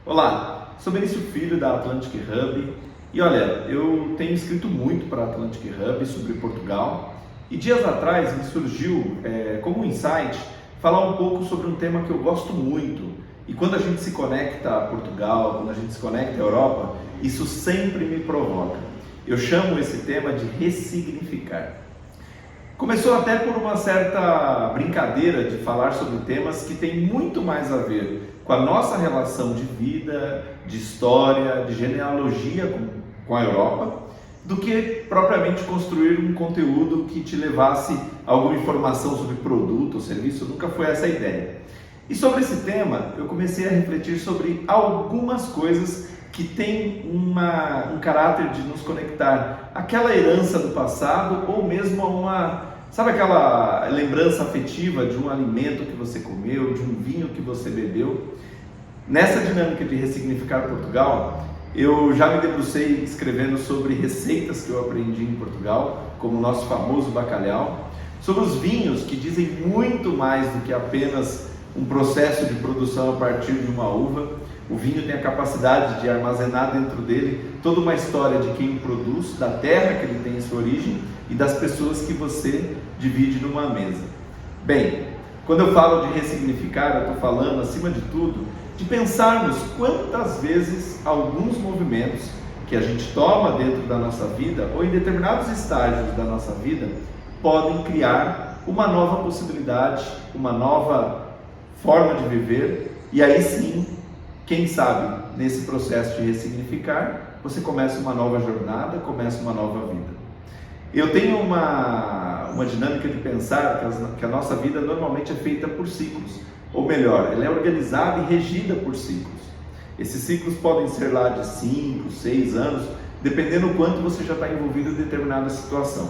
Olá, sou Benício Filho da Atlantic Hub e olha, eu tenho escrito muito para a Atlantic Hub sobre Portugal e dias atrás me surgiu como um insight falar um pouco sobre um tema que eu gosto muito e quando a gente se conecta a Portugal, quando a gente se conecta à Europa, isso sempre me provoca. Eu chamo esse tema de ressignificar. Começou até por uma certa brincadeira de falar sobre temas que têm muito mais a ver com a nossa relação de vida, de história, de genealogia com a Europa, do que propriamente construir um conteúdo que te levasse a alguma informação sobre produto ou serviço. Nunca foi essa a ideia. E sobre esse tema, eu comecei a refletir sobre algumas coisas que têm um caráter de nos conectar àquela herança do passado ou mesmo a sabe aquela lembrança afetiva de um alimento que você comeu, de um vinho que você bebeu? Nessa dinâmica de ressignificar Portugal, eu já me debrucei escrevendo sobre receitas que eu aprendi em Portugal, como o nosso famoso bacalhau, sobre os vinhos que dizem muito mais do que apenas um processo de produção a partir de uma uva. O vinho tem a capacidade de armazenar dentro dele toda uma história de quem o produz, da terra que ele tem sua origem e das pessoas que você divide numa mesa. Bem, quando eu falo de ressignificar, eu estou falando, acima de tudo, de pensarmos quantas vezes alguns movimentos que a gente toma dentro da nossa vida ou em determinados estágios da nossa vida podem criar uma nova possibilidade, uma nova forma de viver e aí sim, quem sabe, nesse processo de ressignificar, você começa uma nova jornada, começa uma nova vida. Eu tenho uma dinâmica de pensar que a nossa vida normalmente é feita por ciclos, ou melhor, ela é organizada e regida por ciclos. Esses ciclos podem ser lá de 5, 6 anos, dependendo do quanto você já está envolvido em determinada situação.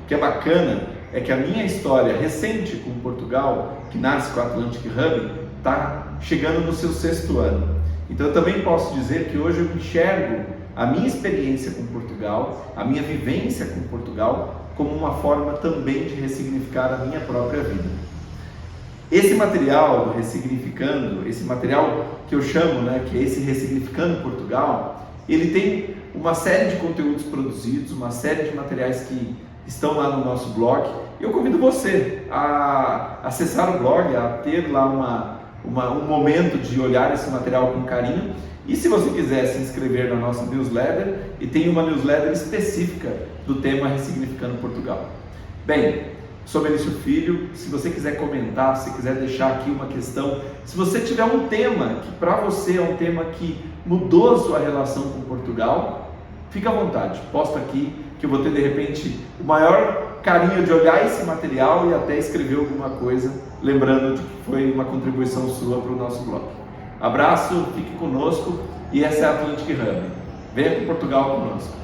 O que é bacana é que a minha história recente com Portugal, que nasce com a Atlantic Hub, está chegando no seu 6º ano. Então eu também posso dizer que hoje eu enxergo a minha experiência com Portugal, a minha vivência com Portugal, como uma forma também de ressignificar a minha própria vida. Esse material do Ressignificando, esse material que eu chamo, que é esse Ressignificando Portugal, ele tem uma série de conteúdos produzidos, uma série de materiais que estão lá no nosso blog. Eu convido você a acessar o blog, a ter lá um momento de olhar esse material com carinho. E se você quiser se inscrever na nossa newsletter, e tem uma newsletter específica do tema Ressignificando Portugal. Bem, sou Benício Filho. Se você quiser comentar, se quiser deixar aqui uma questão, se você tiver um tema que para você é um tema que mudou a sua relação com Portugal, fica à vontade, posta aqui que eu vou ter de repente o maior carinho de olhar esse material e até escrever alguma coisa, lembrando de que foi uma contribuição sua para o nosso blog. Abraço, fique conosco e essa é a Atlantic Hub. Venha com Portugal conosco.